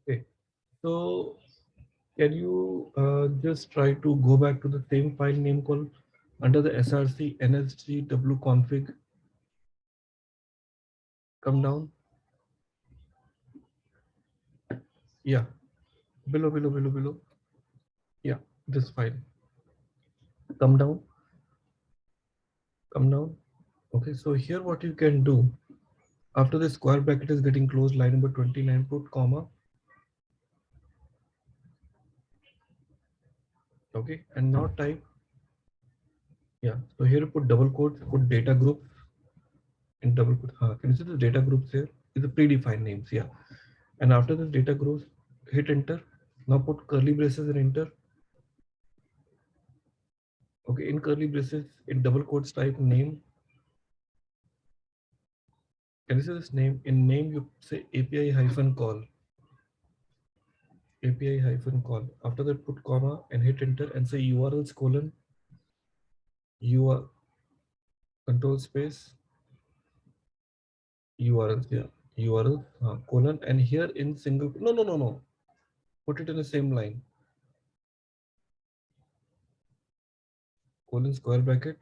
Okay, so Can you just try to go back to the same file name called under the src nsgw config? Come down. Yeah, below. Yeah, this file. Come down, come down. Okay, so here what you can do after the square bracket is getting closed, line number 29, put comma. Okay, and now type. Yeah, so here you put double quotes, put data group in double quotes. Can you see the data groups here? Is the predefined names. Yeah, and after this data groups, hit enter. Now put curly braces and enter. Okay, in curly braces, in double quotes type name. Can you see this name? In name you say API hyphen call. API hyphen call. After that put comma and hit enter and say URLs colon UR control space URLs. Yeah, URL colon, and here in single no. Put it in the same line. Colon square bracket.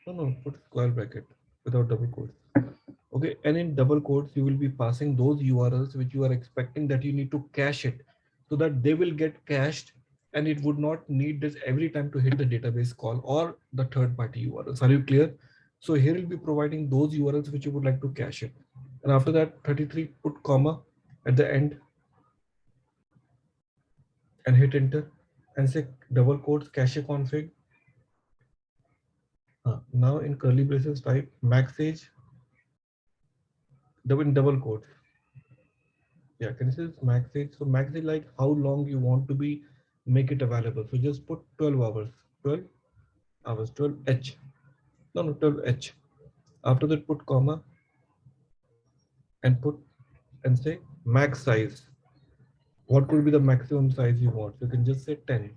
No, put square bracket without double quotes. Okay, and in double quotes, you will be passing those URLs which you are expecting that you need to cache it so that they will get cached and it would not need this every time to hit the database call or the third party URLs. Are you clear? So here we'll be providing those URLs which you would like to cache it. And after that, 33, put comma at the end and hit enter and say double quotes cache config. Now in curly braces type max age double quotes. Yeah, can you see this max age? So max age like how long you want to be make it available. So just put 12 hours, 12 hours, 12H. No, 12H. After that put comma and put and say max size. What could be the maximum size you want? So you can just say 10.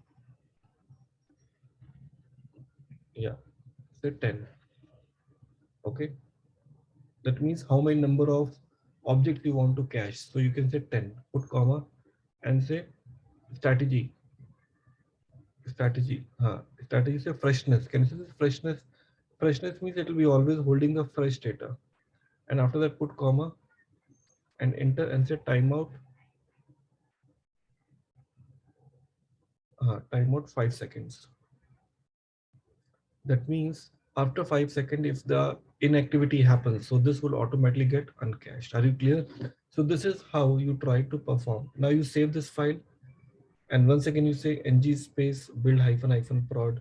Yeah, say 10. Okay. That means how many number of objects you want to cache. So you can say 10, put comma and say strategy. Strategy say freshness. Can you see this freshness? Freshness means it will be always holding the fresh data. And after that, put comma and enter and say timeout. Timeout 5 seconds. That means after 5 seconds, if the inactivity happens, so this will automatically get uncached. Are you clear? So this is how you try to perform. Now you save this file, and once again you say ng space build hyphen prod.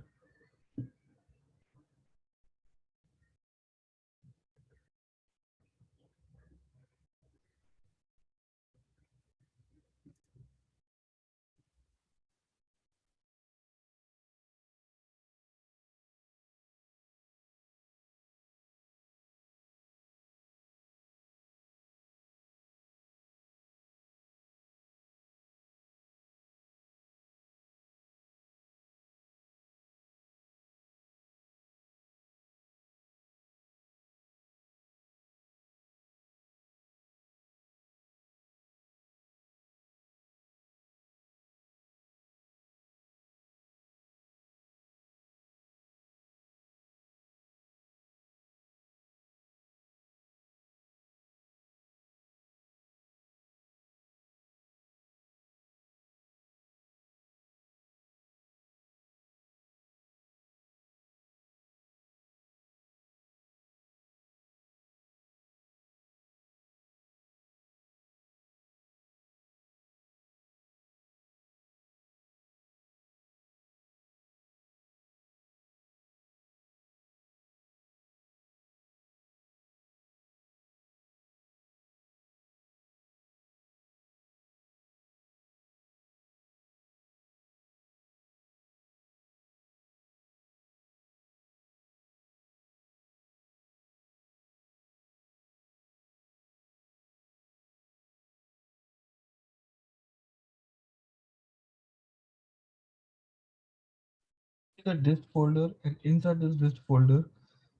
The dist folder, and inside this dist folder,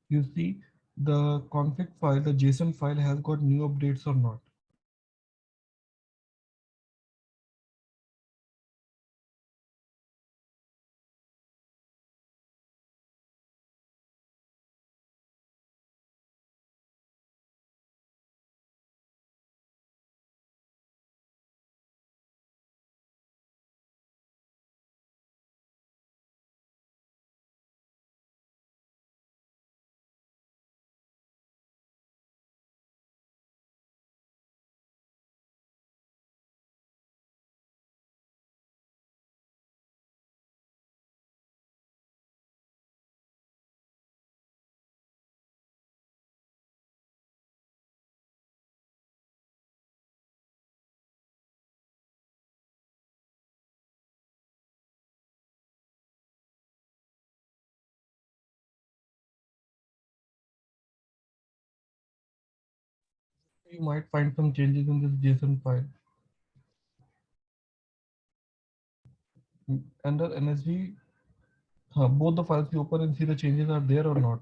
you see the config file, the JSON file has got new updates or not. you might find some changes in this JSON file. Under NSG, both the files you open and see the changes are there or not.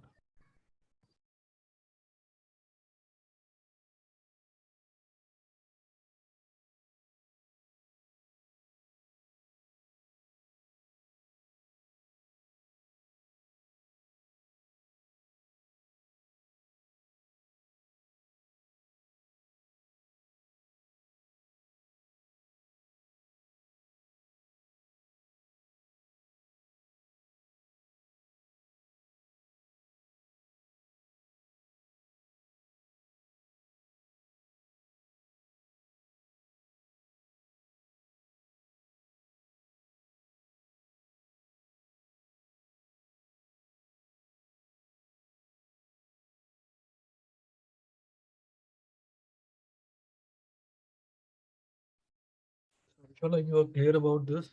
Inshallah, you are clear about this,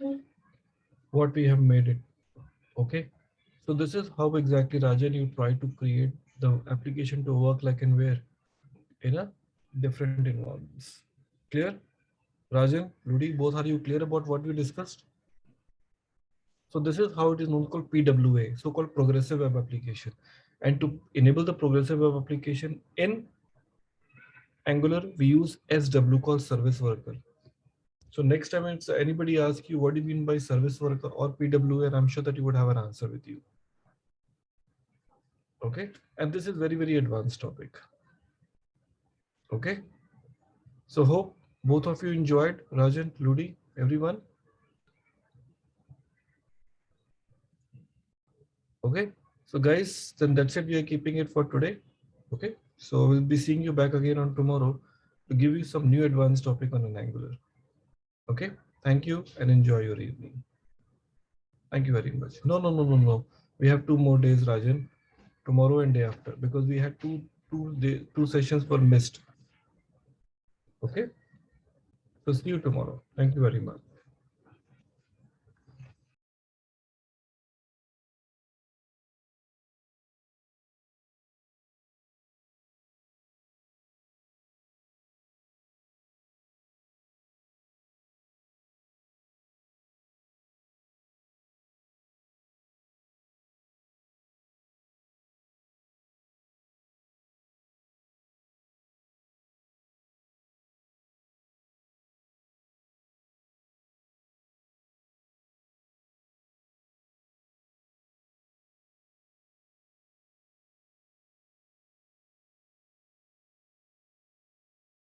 what we have made it. Okay. So this is how exactly, Rajan, you try to create the application to work like and where in a different environments. Clear? Rajan, Ludi, both are you clear about what we discussed? So this is how it is known called PWA, so-called progressive web application. And to enable the progressive web application in Angular, we use SW called service worker. So next time it's anybody asks you what do you mean by service worker or PWA, I'm sure that you would have an answer with you. Okay, and this is very, very advanced topic. Okay, so hope both of you enjoyed, Rajan, Ludi, everyone. Okay, so guys, then that's it. We are keeping it for today. Okay, so we'll be seeing you back again on tomorrow to give you some new advanced topic on an Angular. Okay, thank you and enjoy your evening. Thank you very much. No. We have 2 more days, Rajan. Tomorrow and day after, because we had two sessions were missed. Okay, so see you tomorrow. Thank you very much.